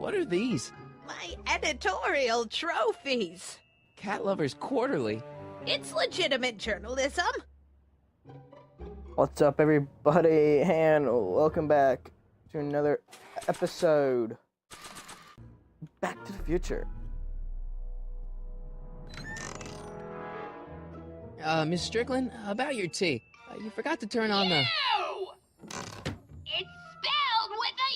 What are these? My editorial trophies. Cat Lovers Quarterly. It's legitimate journalism. What's up, everybody, and welcome back to another episode. Back to the Future. Miss Strickland, about your tea. You forgot to turn on the... U! It's spelled with a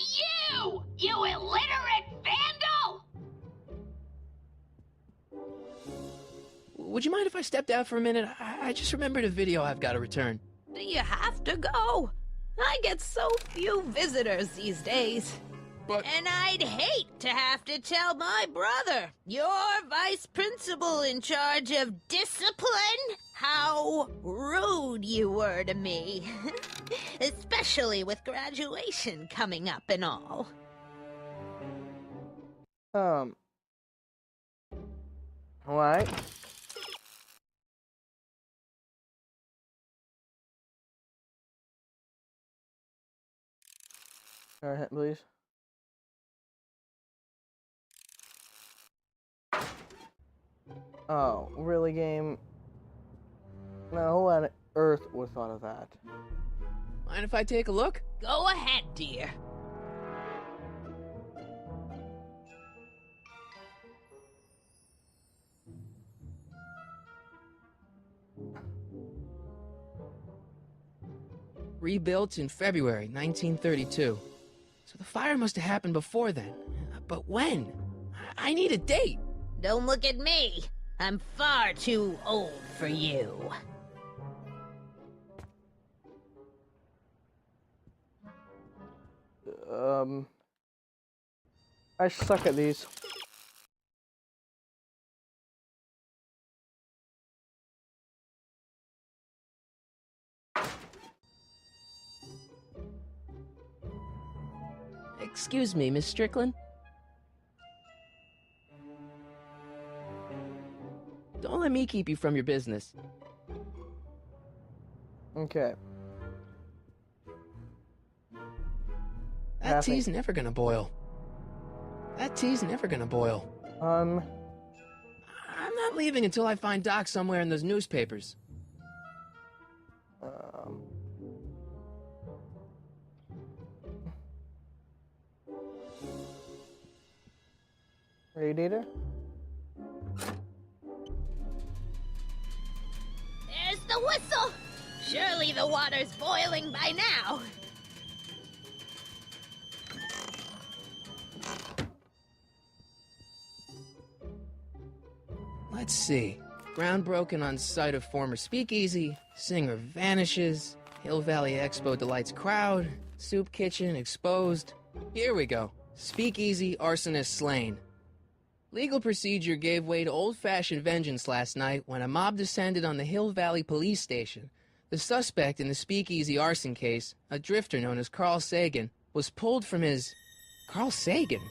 U! You illiterate vandal! Would you mind if I stepped out for a minute? I just remembered a video I've got to return. Do you have to go? I get so few visitors these days. But... And I'd hate to have to tell my brother, your vice principal in charge of discipline, how rude you were to me. Especially with graduation coming up and all. Alright. Go ahead, please. Oh, really, game? No, who on earth would have thought of that? Mind if I take a look? Go ahead, dear. Rebuilt in February 1932. So the fire must have happened before then. But when? I need a date. Don't look at me. I'm far too old for you. I suck at these. Excuse me, Miss Strickland? Don't let me keep you from your business. Okay. That tea's never gonna boil. That tea's never gonna boil. I'm not leaving until I find Doc somewhere in those newspapers. Radiator? There's the whistle! Surely the water's boiling by now. Let's see. Ground broken on site of former speakeasy, singer vanishes, Hill Valley Expo delights crowd, soup kitchen exposed. Here we go. Speakeasy arsonist slain. Legal procedure gave way to old-fashioned vengeance last night when a mob descended on the Hill Valley Police Station. The suspect in the speakeasy arson case, a drifter known as Carl Sagan, was pulled from his... Carl Sagan?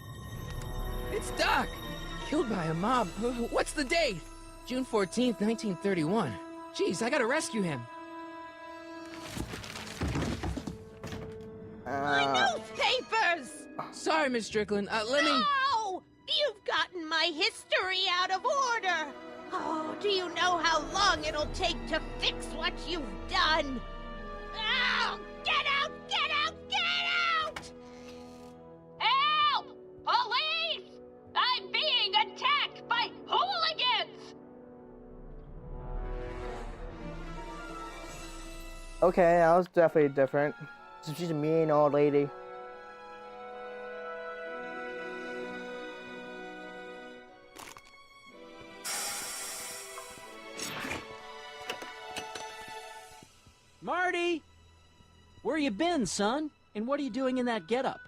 It's Doc! Killed by a mob. What's the date? June 14th, 1931. Jeez, I gotta rescue him. My newspapers! Sorry, Miss Strickland. Let me... No! You've gotten my history out of order! Oh, do you know how long it'll take to fix what you've done? Oh, get out! Get out! Get out! Help! Police! I'm being attacked by hooligans! Okay, that was definitely different. She's a mean old lady. Marty! Where you been, son? And what are you doing in that getup?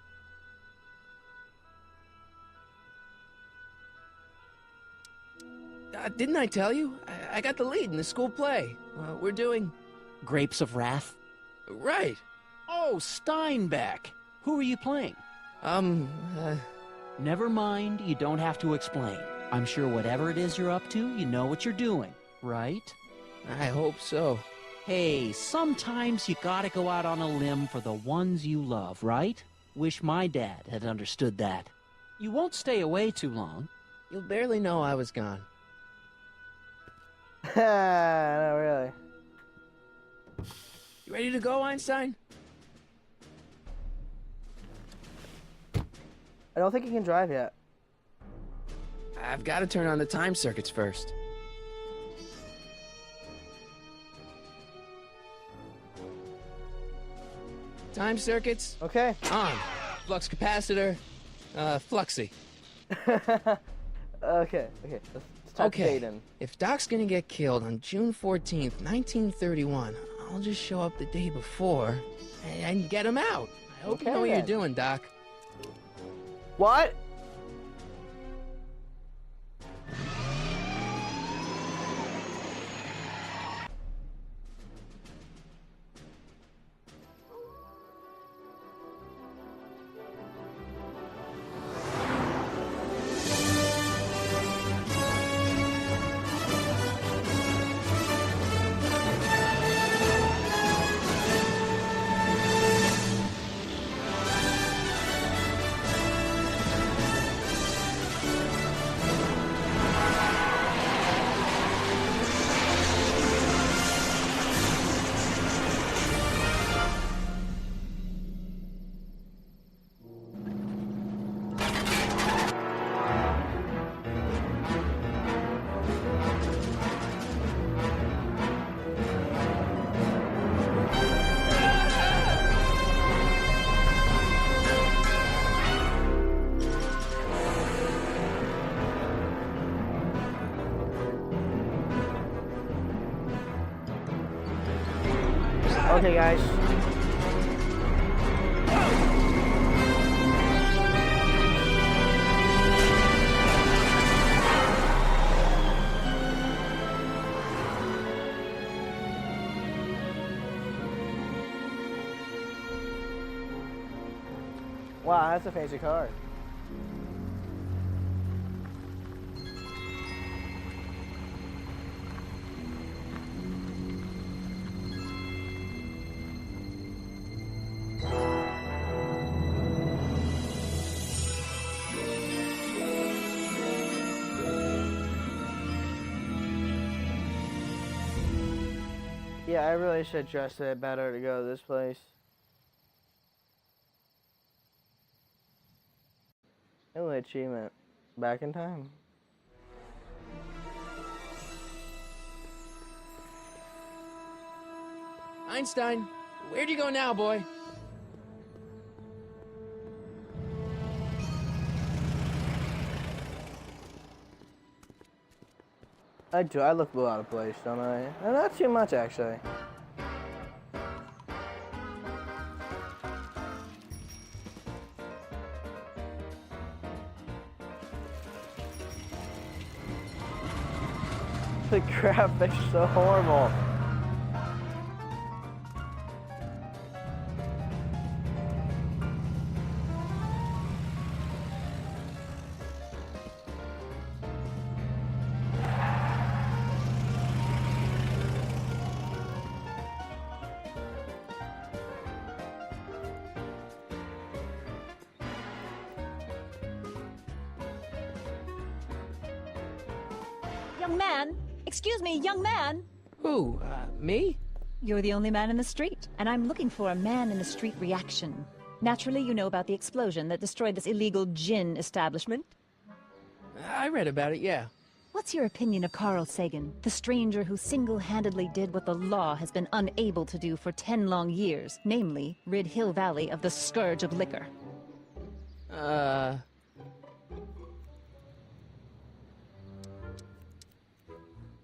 Didn't I tell you? I got the lead in the school play. We're doing... Grapes of Wrath? Right. Oh, Steinbeck. Who are you playing? Never mind, you don't have to explain. I'm sure whatever it is you're up to, you know what you're doing, right? I hope so. Hey, sometimes you gotta go out on a limb for the ones you love, right? Wish my dad had understood that. You won't stay away too long. You'll barely know I was gone. No, really. You ready to go, Einstein? I don't think he can drive yet. I've got to turn on the time circuits first. Time circuits Okay. on. Flux capacitor, fluxy. Okay. Let's type Okay, Aiden. if Doc's gonna get killed on June 14th, 1931, I'll just show up the day before and get him out. I hope you Okay, know what you're then. doing, Doc. What? Okay, guys. Wow, that's a fancy car. Yeah, I really should dress it better to go to this place. Only achievement. Back in time. Einstein, where'd you go now, boy? I do. I look a little out of place, don't I? Not too much, actually. The graphics so horrible. Young man! Excuse me, young man! Who, me? You're the only man in the street, and I'm looking for a man-in-the-street reaction. Naturally, you know about the explosion that destroyed this illegal gin establishment. I read about it, yeah. What's your opinion of Carl Sagan, the stranger who single-handedly did what the law has been unable to do for 10 long years, namely, rid Hill Valley of the scourge of liquor?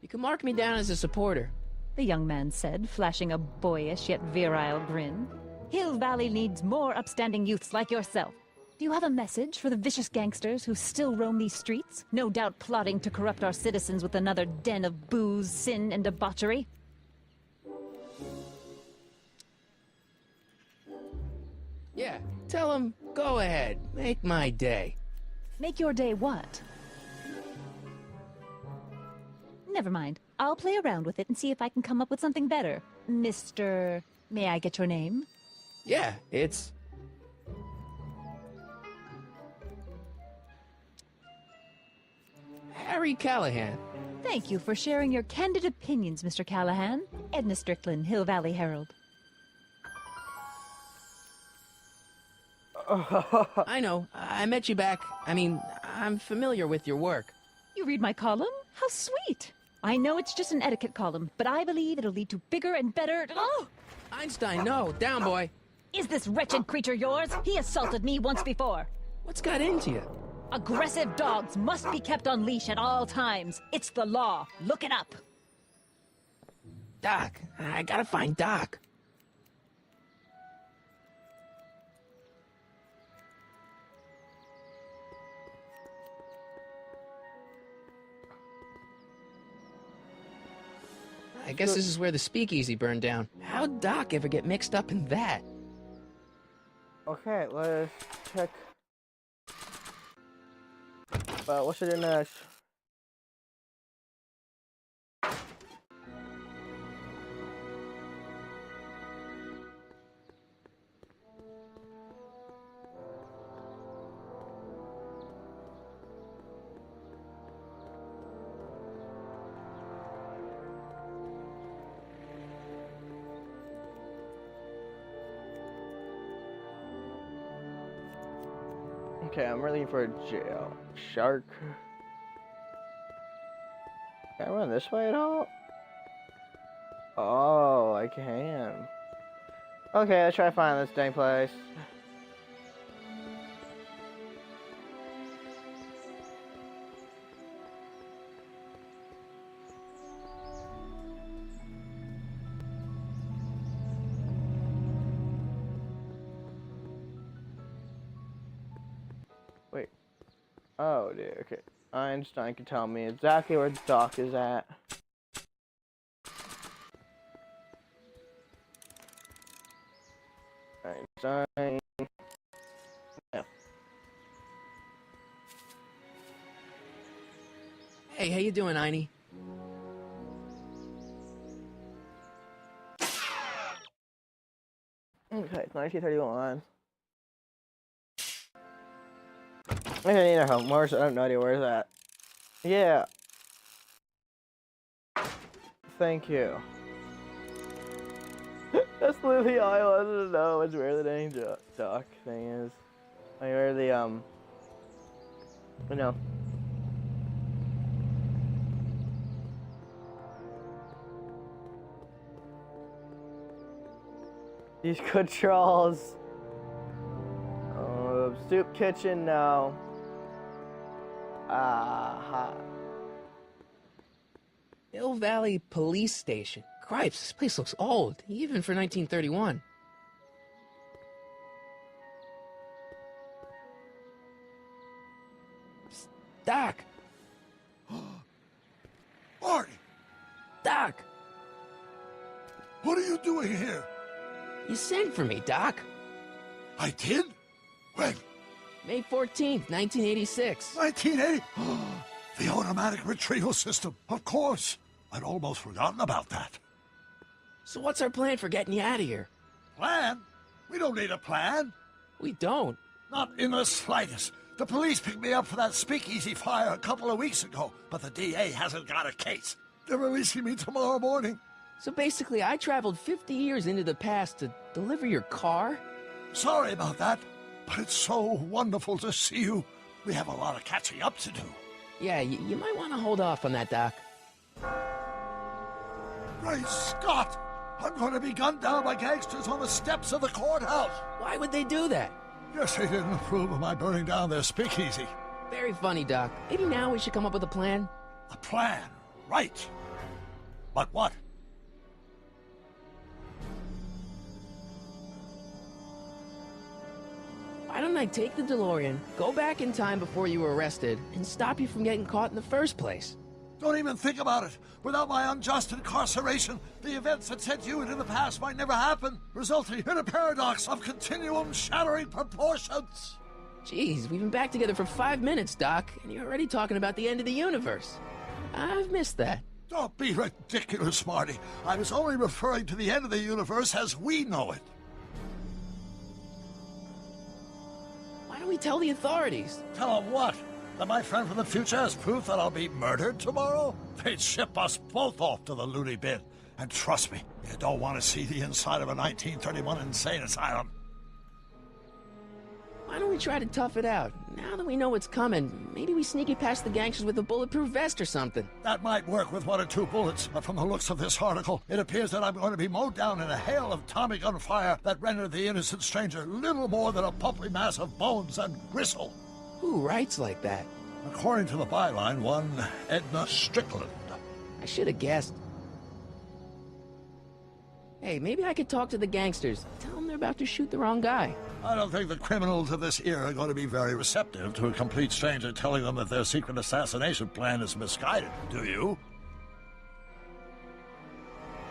You can mark me down as a supporter. The young man said, flashing a boyish yet virile grin. Hill Valley needs more upstanding youths like yourself. Do you have a message for the vicious gangsters who still roam these streets, no doubt plotting to corrupt our citizens with another den of booze, sin, and debauchery? Yeah, tell him, go ahead, make my day. Make your day what? Never mind. I'll play around with it and see if I can come up with something better. Mr. May I get your name? Yeah, it's... Harry Callahan. Thank you for sharing your candid opinions, Mr. Callahan. Edna Strickland, Hill Valley Herald. I know. I met you back. I'm familiar with your work. You read my column? How sweet! I know it's just an etiquette column, but I believe it'll lead to bigger and better... Oh! Einstein, no. Down, boy. Is this wretched creature yours? He assaulted me once before. What's got into you? Aggressive dogs must be kept on leash at all times. It's the law. Look it up. Doc. I gotta find Doc. I guess this is where the speakeasy burned down. How'd Doc ever get mixed up in that? Okay, let's check. What should I do next? Okay, I'm looking for a jail. Shark. Can I run this way at all? Oh, I can. Okay, let's try to find this dang place. Wait. Oh, dear. Okay. Einstein can tell me exactly where Doc is at. Einstein. Yeah. Hey, how you doing, Einie? Okay, it's 1931. I need a help. Where's, I have no idea where's that. Yeah. Thank you. That's literally all I wanted to know is where the dang Doc thing is. Like where the you know. These controls. Soup kitchen, no. Hill Valley Police Station. Cripes, this place looks old, even for 1931. Psst, Doc! Marty, Doc! what are you doing here? You sent for me, Doc. I did? When? May 14th, 1986. 1980? The automatic retrieval system, of course. I'd almost forgotten about that. So what's our plan for getting you out of here? Plan? We don't need a plan. We don't. Not in the slightest. The police picked me up for that speakeasy fire a couple of weeks ago, but the DA hasn't got a case. They're releasing me tomorrow morning. So basically, I traveled 50 years into the past to deliver your car? Sorry about that, but it's so wonderful to see you. We have a lot of catching up to do. Yeah, you might want to hold off on that, Doc. Great Scott! I'm going to be gunned down by gangsters on the steps of the courthouse. Why would they do that? Guess they didn't approve of my burning down their speakeasy. Very funny, Doc. Maybe now we should come up with a plan? A plan, right. But what? Why don't I take the DeLorean, go back in time before you were arrested, and stop you from getting caught in the first place? Don't even think about it. Without my unjust incarceration, the events that sent you into the past might never happen, resulting in a paradox of continuum shattering proportions. Jeez, we've been back together for 5 minutes, Doc, and you're already talking about the end of the universe. I've missed that. Don't be ridiculous, Marty. I was only referring to the end of the universe as we know it. Why don't we tell the authorities? Tell them what? That my friend from the future has proof that I'll be murdered tomorrow? They'd ship us both off to the loony bin. And trust me, you don't want to see the inside of a 1931 insane asylum. Why don't we try to tough it out? Now that we know what's coming, maybe we sneak it past the gangsters with a bulletproof vest or something. That might work with 1 or 2 bullets, but from the looks of this article, it appears that I'm going to be mowed down in a hail of Tommy gun fire that rendered the innocent stranger little more than a pulpy mass of bones and gristle. Who writes like that? According to the byline, one Edna Strickland. I should have guessed. Hey, maybe I could talk to the gangsters. Tell them they're about to shoot the wrong guy. I don't think the criminals of this era are going to be very receptive to a complete stranger telling them that their secret assassination plan is misguided, do you?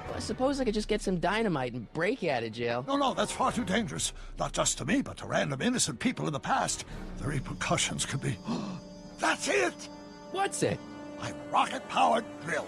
Well, I suppose I could just get some dynamite and break you out of jail. No, that's far too dangerous. Not just to me, but to random innocent people in the past. The repercussions could be... That's it! What's it? My rocket-powered drill.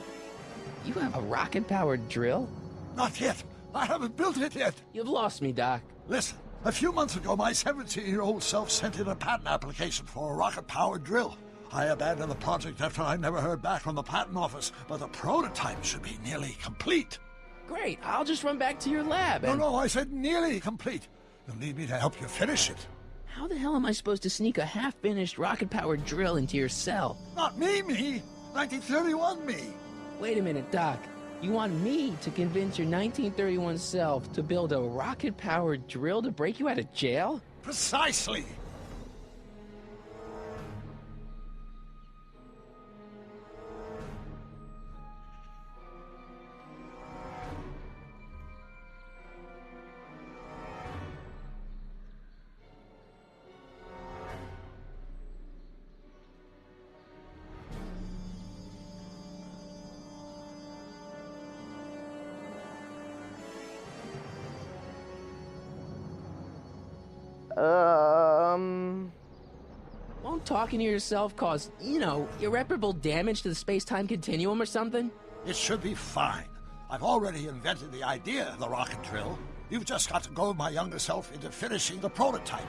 You have a rocket-powered drill? Not yet. I haven't built it yet. You've lost me, Doc. Listen, a few months ago, my 17-year-old self sent in a patent application for a rocket-powered drill. I abandoned the project after I never heard back from the patent office, but the prototype should be nearly complete. Great, I'll just run back to your lab and... No, I said nearly complete. You'll need me to help you finish it. How the hell am I supposed to sneak a half-finished rocket-powered drill into your cell? Not me! 1931 me! Wait a minute, Doc. You want me to convince your 1931 self to build a rocket-powered drill to break you out of jail? Precisely! Won't talking to yourself cause, irreparable damage to the space-time continuum or something? It should be fine. I've already invented the idea of the rocket drill. You've just got to goad my younger self into finishing the prototype.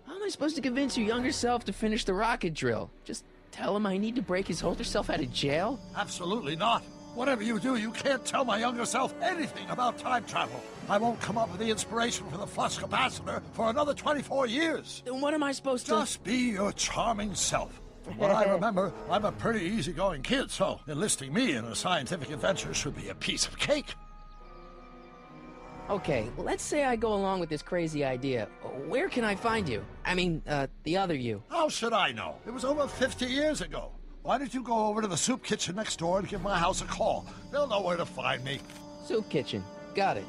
How am I supposed to convince your younger self to finish the rocket drill? Just tell him I need to break his older self out of jail? Absolutely not. Whatever you do, you can't tell my younger self anything about time travel. I won't come up with the inspiration for the flux capacitor for another 24 years. Then what am I supposed to... Just be your charming self. From what I remember, I'm a pretty easygoing kid, so enlisting me in a scientific adventure should be a piece of cake. Okay, let's say I go along with this crazy idea. Where can I find you? I mean, the other you. How should I know? It was over 50 years ago. Why don't you go over to the soup kitchen next door and give my house a call? They'll know where to find me. Soup kitchen. Got it.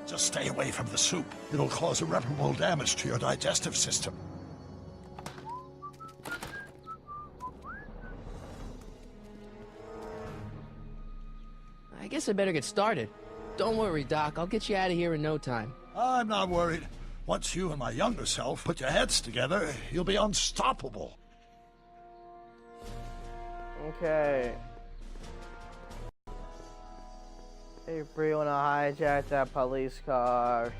Just stay away from the soup. It'll cause irreparable damage to your digestive system. I guess I better get started. Don't worry, Doc. I'll get you out of here in no time. I'm not worried. Once you and my younger self put your heads together, you'll be unstoppable. Okay. April wanna hijack that police car.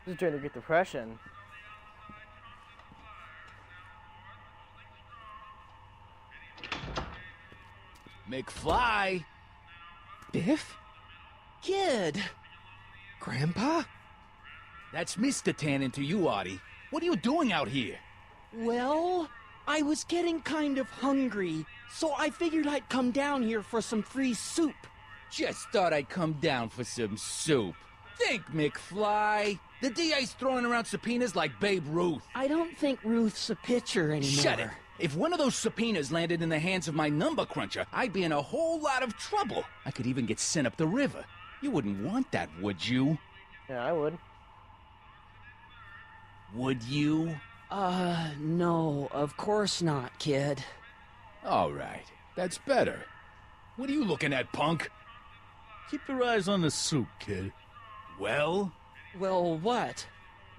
Just trying to get depression. McFly! Biff? Kid! Grandpa? That's Mr. Tannen to you, Artie. What are you doing out here? Well, I was getting kind of hungry, so I figured I'd come down here for some free soup. Just thought I'd come down for some soup. Think, McFly. The DA's throwing around subpoenas like Babe Ruth. I don't think Ruth's a pitcher anymore. Shut it! If one of those subpoenas landed in the hands of my number cruncher, I'd be in a whole lot of trouble. I could even get sent up the river. You wouldn't want that, would you? Yeah, I would. Would you? No, of course not, kid. All right, that's better. What are you looking at, punk? Keep your eyes on the soup, kid. Well, Well, what?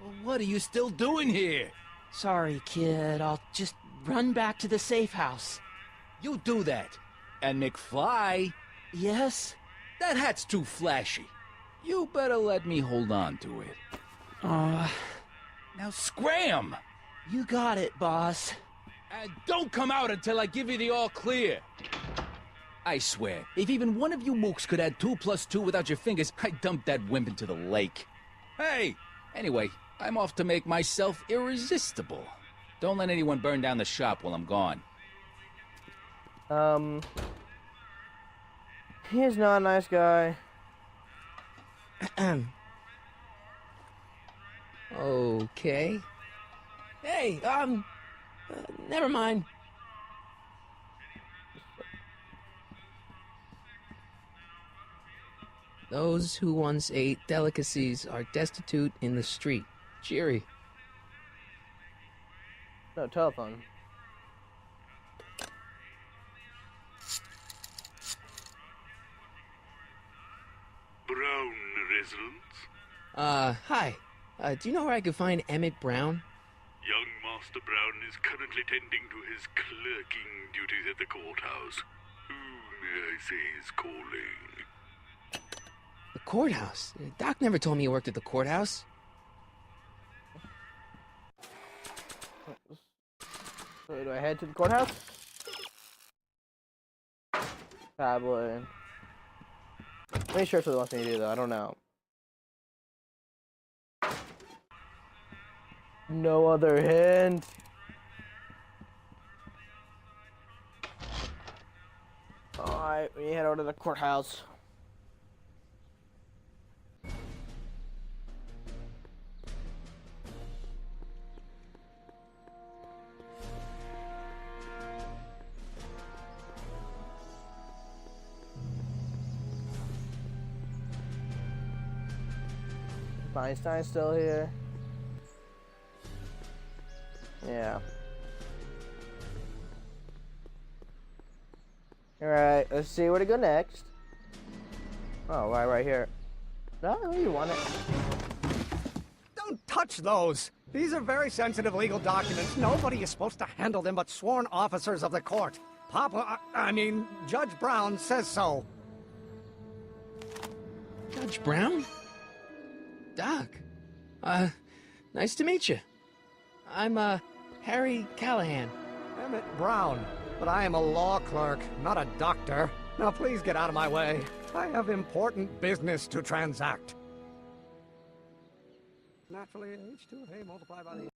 Well, what are you still doing here? Sorry, kid. I'll just run back to the safe house. You do that. And McFly, Yes? that hat's too flashy. You better let me hold on to it. Now scram! You got it, boss. And don't come out until I give you the all clear. I swear, if even one of you mooks could add 2 plus 2 without your fingers, I'd dump that wimp into the lake. Hey! Anyway, I'm off to make myself irresistible. Don't let anyone burn down the shop while I'm gone. He's not a nice guy. Okay. Hey, never mind. Those who once ate delicacies are destitute in the street. Cheery. No, telephone. Brown residence? Hi. Do you know where I could find Emmett Brown? Young Master Brown is currently tending to his clerking duties at the courthouse. Who, may I say, is calling? The courthouse? Doc never told me he worked at the courthouse. So do I head to the courthouse? Probably. Pretty sure it's what it wants me to do, though. I don't know. No other hint. Alright, we head over to the courthouse. Einstein's still here. Yeah. Alright, let's see where to go next. Oh, right here. No, you want it. Don't touch those! These are very sensitive legal documents. Nobody is supposed to handle them but sworn officers of the court. I mean, Judge Brown says so. Judge Brown? Doc. Nice to meet you. I'm, Harry Callahan. Emmett Brown. But I am a law clerk, not a doctor. Now please get out of my way. I have important business to transact. Naturally, H2A multiplied by the...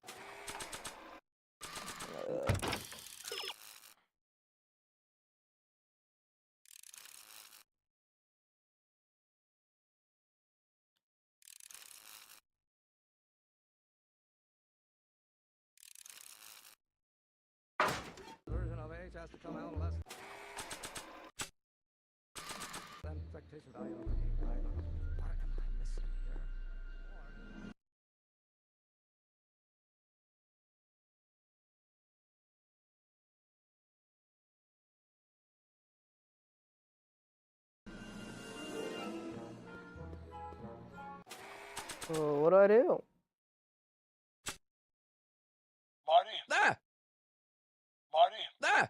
version of H has to come out less than expectation value of the what am I missing here? So what do I do? Marty? Ah! Marty? Ah!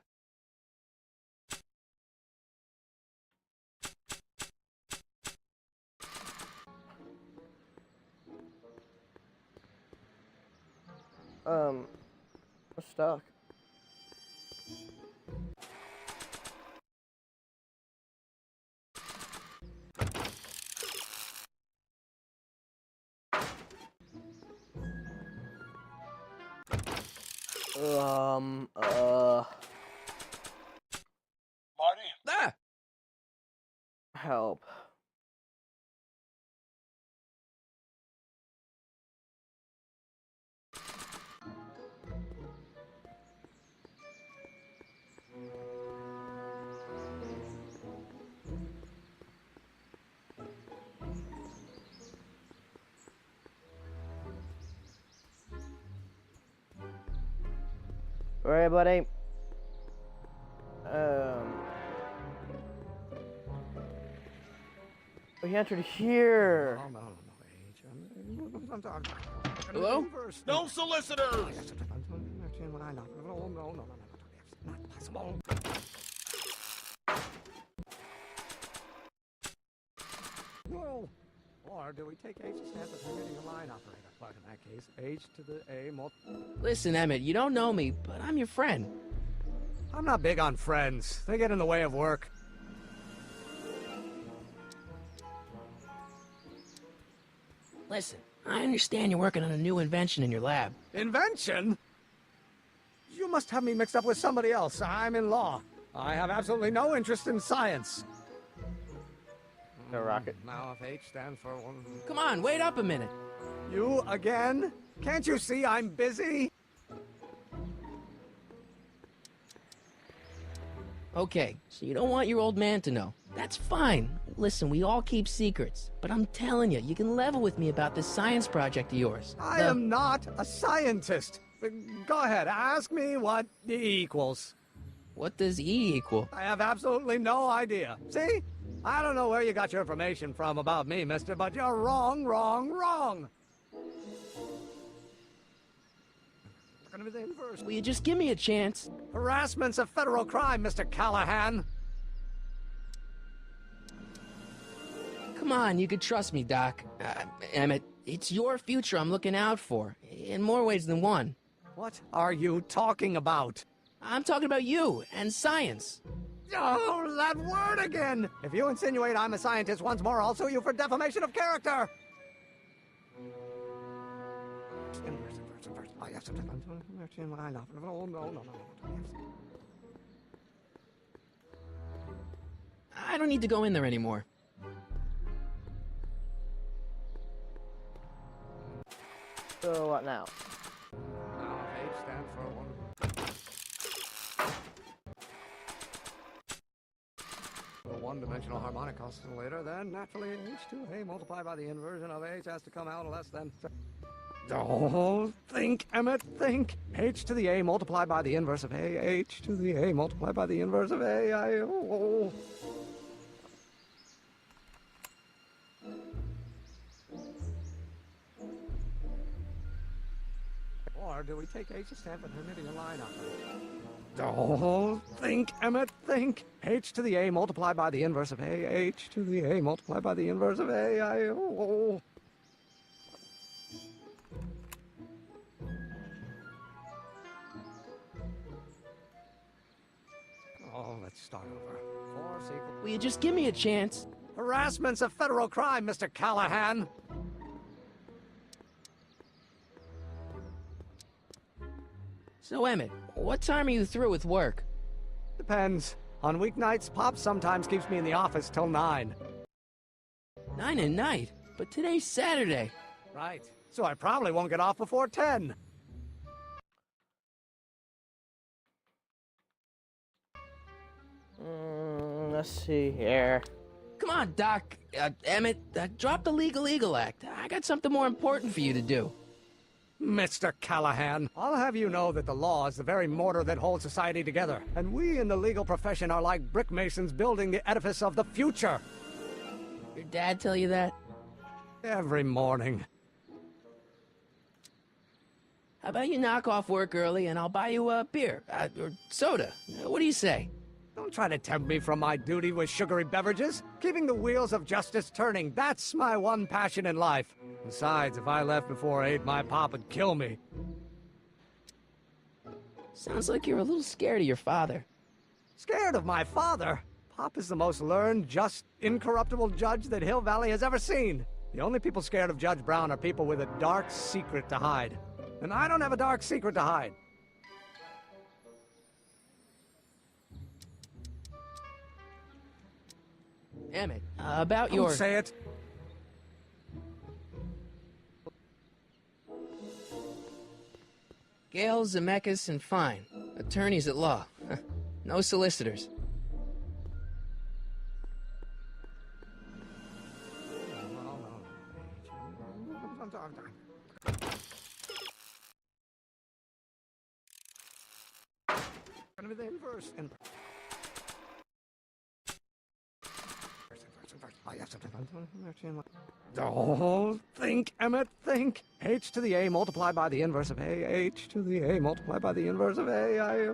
I'm stuck. Marty? Ah! Help. Alright, buddy. We entered here. Oh, no, H. Hello? No solicitors! No, not possible. No. Or do we take H to stand for permitting a line operator? But in that case, H to the A Listen, Emmett, you don't know me, but I'm your friend. I'm not big on friends. They get in the way of work. Listen, I understand you're working on a new invention in your lab. Invention? You must have me mixed up with somebody else. I'm in law. I have absolutely no interest in science. No rocket. Now if H stands for one... Come on, wait up a minute. You again? Can't you see I'm busy? Okay, so you don't want your old man to know. That's fine. Listen, we all keep secrets. But I'm telling you, you can level with me about this science project of yours. I am not a scientist. Go ahead, ask me what E equals. What does E equal? I have absolutely no idea. See? I don't know where you got your information from about me, mister, but you're wrong, wrong, wrong. It's gonna be the inverse. Will you just give me a chance? Harassment's a federal crime, Mr. Callahan. Come on, you could trust me, Doc. Emmett, it's your future I'm looking out for, in more ways than one. What are you talking about? I'm talking about you and science. Oh, that word again! If you insinuate I'm a scientist once more, I'll sue you for defamation of character! I don't need to go in there anymore. So what now? Now H stands for one. The one-dimensional harmonic oscillator, then naturally H2A multiplied by the inversion of H has to come out less than... Oh, think, Emmett, think. H to the A multiplied by the inverse of A. H to the A multiplied by the inverse of A. Oh. Or do we take H to stand for permitting a line operator? Oh, think, Emmett, think. H to the A multiplied by the inverse of A. H to the A multiplied by the inverse of A. Oh. Oh, let's start over. Force equal... Will you just give me a chance? Harassment's a federal crime, Mr. Callahan. So, Emmett, what time are you through with work? Depends. On weeknights, Pop sometimes keeps me in the office till 9. 9 at night? But today's Saturday. Right. So I probably won't get off before 10. Let's see here. Come on, Doc. Emmett, drop the Legal Eagle Act. I got something more important for you to do. Mr. Callahan, I'll have you know that the law is the very mortar that holds society together, and we in the legal profession are like brick masons building the edifice of the future. Your dad tell you that? Every morning. How about you knock off work early and I'll buy you a beer, or soda. What do you say? Don't try to tempt me from my duty with sugary beverages. Keeping the wheels of justice turning, that's my one passion in life. Besides, if I left before 8, my pop would kill me. Sounds like you're a little scared of your father. Scared of my father? Pop is the most learned, just, incorruptible judge that Hill Valley has ever seen. The only people scared of Judge Brown are people with a dark secret to hide. And I don't have a dark secret to hide. Emmett, about your... Don't say it. Gale, Zemeckis, and Fine. Attorneys at law. No solicitors. Gonna be the inverse. Oh, think, Emmett, think. H to the A multiplied by the inverse of A. H to the A multiplied by the inverse of A.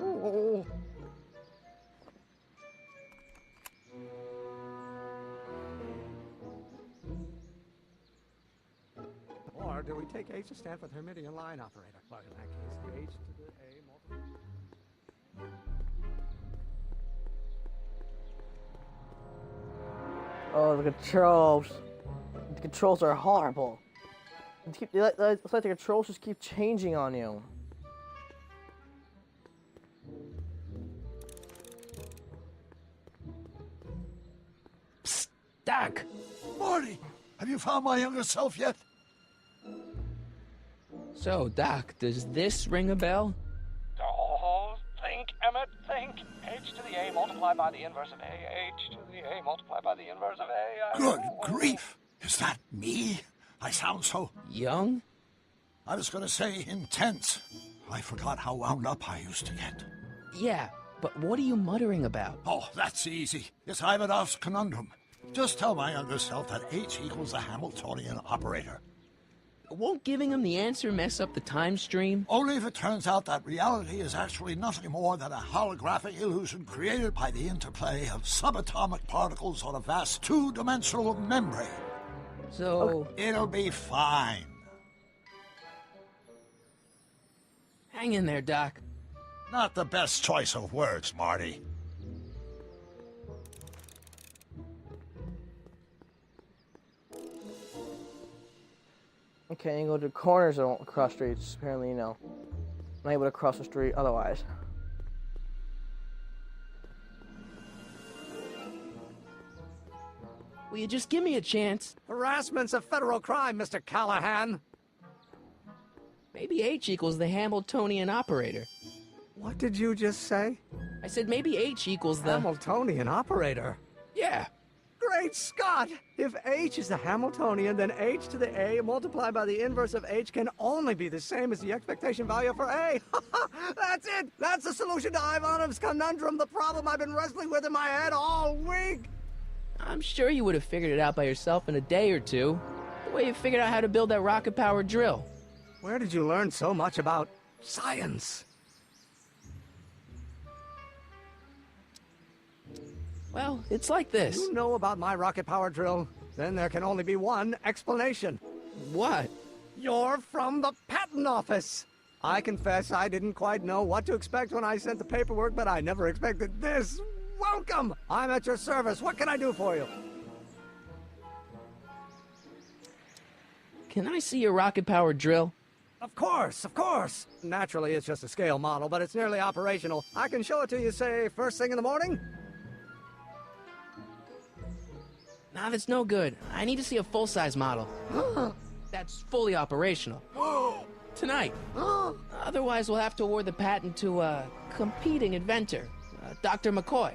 Or do we take H to stand for the Hermitian line operator? Well, in that case, H to the A multiplied... Oh, the controls. The controls are horrible. It's like the controls just keep changing on you. Psst, Doc! Marty, have you found my younger self yet? So, Doc, does this ring a bell? Oh, think, Emmett, think. H to the A multiplied by the inverse of A. H to the A multiplied by the inverse of A. Good grief! Is that me? I sound so... Young? I was going to say intense. I forgot how wound up I used to get. Yeah, but what are you muttering about? Oh, that's easy. It's Ivanov's conundrum. Just tell my younger self that H equals the Hamiltonian operator. Won't giving him the answer mess up the time stream? Only if it turns out that reality is actually nothing more than a holographic illusion created by the interplay of subatomic particles on a vast two-dimensional membrane. So... It'll be fine. Hang in there, Doc. Not the best choice of words, Marty. Okay, you go to corners and cross streets. Apparently, you know, not able to cross the street otherwise. Will you just give me a chance? Harassment's a federal crime, Mr. Callahan. Maybe H equals the Hamiltonian operator. What did you just say? I said maybe H equals the... Hamiltonian operator? Yeah. Great Scott! If H is the Hamiltonian, then H to the A multiplied by the inverse of H can only be the same as the expectation value for A. That's it! That's the solution to Ivanov's conundrum, the problem I've been wrestling with in my head all week! I'm sure you would have figured it out by yourself in a day or two. The way you figured out how to build that rocket-powered drill. Where did you learn so much about science? Well, it's like this. You know about my rocket-powered drill? Then there can only be one explanation. What? You're from the patent office! I confess I didn't quite know what to expect when I sent the paperwork, but I never expected this. Welcome! I'm at your service. What can I do for you? Can I see your rocket-powered drill? Of course, of course. Naturally, it's just a scale model, but it's nearly operational. I can show it to you, say, first thing in the morning? Nah, that's no good. I need to see a full-size model. That's fully operational. Tonight. Otherwise, we'll have to award the patent to a competing inventor, Dr. McCoy.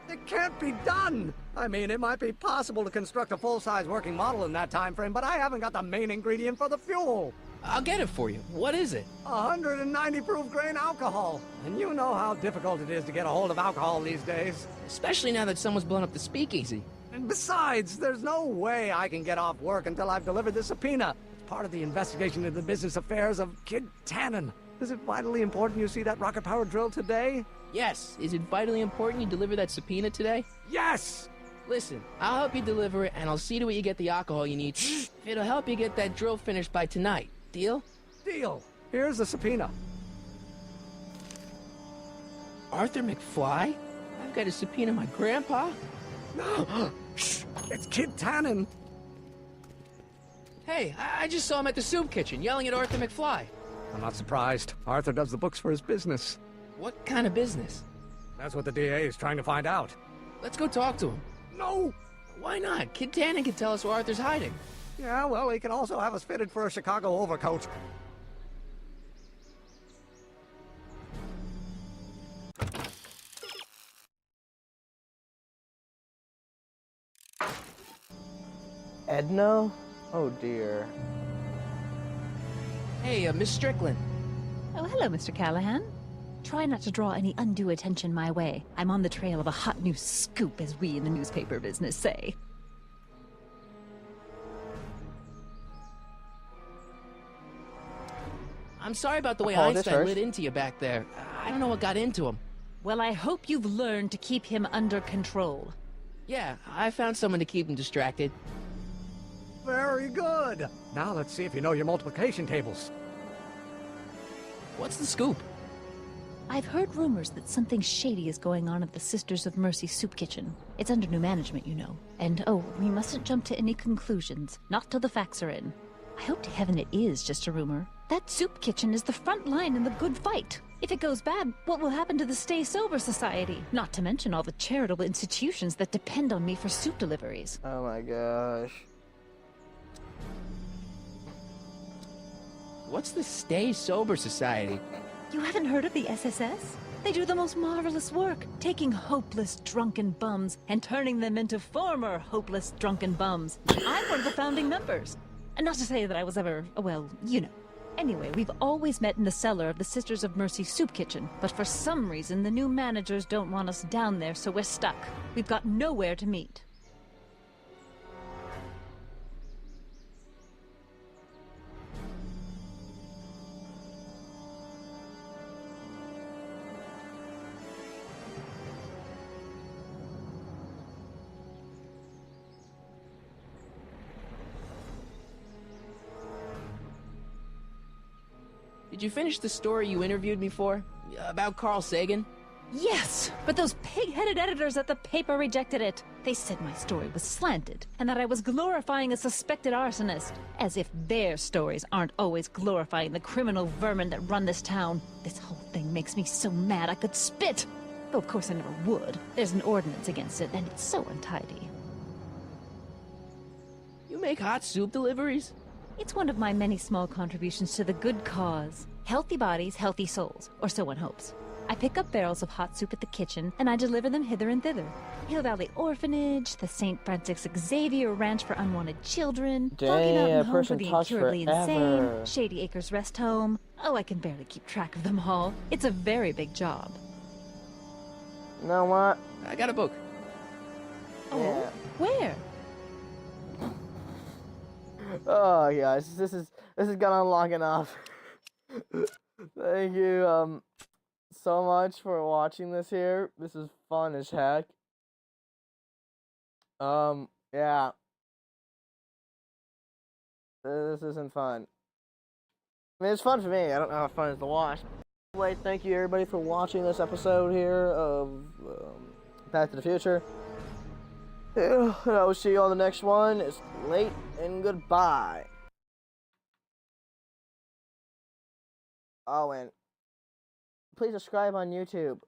It can't be done! I mean, it might be possible to construct a full-size working model in that time frame, but I haven't got the main ingredient for the fuel. I'll get it for you. What is it? 190 proof grain alcohol. And you know how difficult it is to get a hold of alcohol these days. Especially now that someone's blown up the speakeasy. And besides, there's no way I can get off work until I've delivered the subpoena. It's part of the investigation into the business affairs of Kid Tannen. Is it vitally important you see that rocket-powered drill today? Yes. Is it vitally important you deliver that subpoena today? Yes! Listen, I'll help you deliver it, and I'll see to it you get the alcohol you need. It'll help you get that drill finished by tonight. Deal? Deal. Here's the subpoena. Arthur McFly? I've got to subpoena my grandpa? No! Shh! It's Kid Tannen! Hey, I just saw him at the soup kitchen, yelling at Arthur McFly. I'm not surprised. Arthur does the books for his business. What kind of business? That's what the DA is trying to find out. Let's go talk to him. No! Why not? Kid Tannen can tell us where Arthur's hiding. Yeah, well, he can also have us fitted for a Chicago overcoat. Edna? Oh dear. Hey, Miss Strickland. Oh, hello, Mr. Callahan. Try not to draw any undue attention my way. I'm on the trail of a hot new scoop, as we in the newspaper business say. I'm sorry about the way Apologize Einstein first. lit into you back there. I don't know what got into him. Well, I hope you've learned to keep him under control. Yeah, I found someone to keep him distracted. Very good. Now let's see if you know your multiplication tables. What's the scoop? I've heard rumors that something shady is going on at the Sisters of Mercy soup kitchen. It's under new management, you know. And oh, we mustn't jump to any conclusions. Not till the facts are in. I hope to heaven it is just a rumor. That soup kitchen is the front line in the good fight. If it goes bad, what will happen to the Stay Sober Society? Not to mention all the charitable institutions that depend on me for soup deliveries. Oh my gosh. What's the Stay Sober Society? You haven't heard of the SSS? They do the most marvelous work, taking hopeless drunken bums and turning them into former hopeless drunken bums. I'm one of the founding members. And not to say that I was ever, well, you know. Anyway, we've always met in the cellar of the Sisters of Mercy soup kitchen, but for some reason the new managers don't want us down there, so we're stuck. We've got nowhere to meet. Did you finish the story you interviewed me for? About Carl Sagan? Yes, but those pig-headed editors at the paper rejected it. They said my story was slanted, and that I was glorifying a suspected arsonist. As if their stories aren't always glorifying the criminal vermin that run this town. This whole thing makes me so mad I could spit. Though of course I never would. There's an ordinance against it, and it's so untidy. You make hot soup deliveries? It's one of my many small contributions to the good cause. Healthy bodies, healthy souls, or so one hopes. I pick up barrels of hot soup at the kitchen, and I deliver them hither and thither. Hill Valley Orphanage, the St. Francis Xavier Ranch for Unwanted Children, Foggy Mountain Home for the Incurably Insane, Shady Acres Rest Home. Oh, I can barely keep track of them all. It's a very big job. You know what? I got a book. Oh, Yeah. where? Oh guys, this is gone on long enough. Thank you so much for watching this here. This is fun as heck. Yeah. This isn't fun. I mean, it's fun for me. I don't know how fun it is to watch. Anyway, thank you everybody for watching this episode here of Back to the Future. And I will see you on the next one. It's late and goodbye. Oh, and please subscribe on YouTube.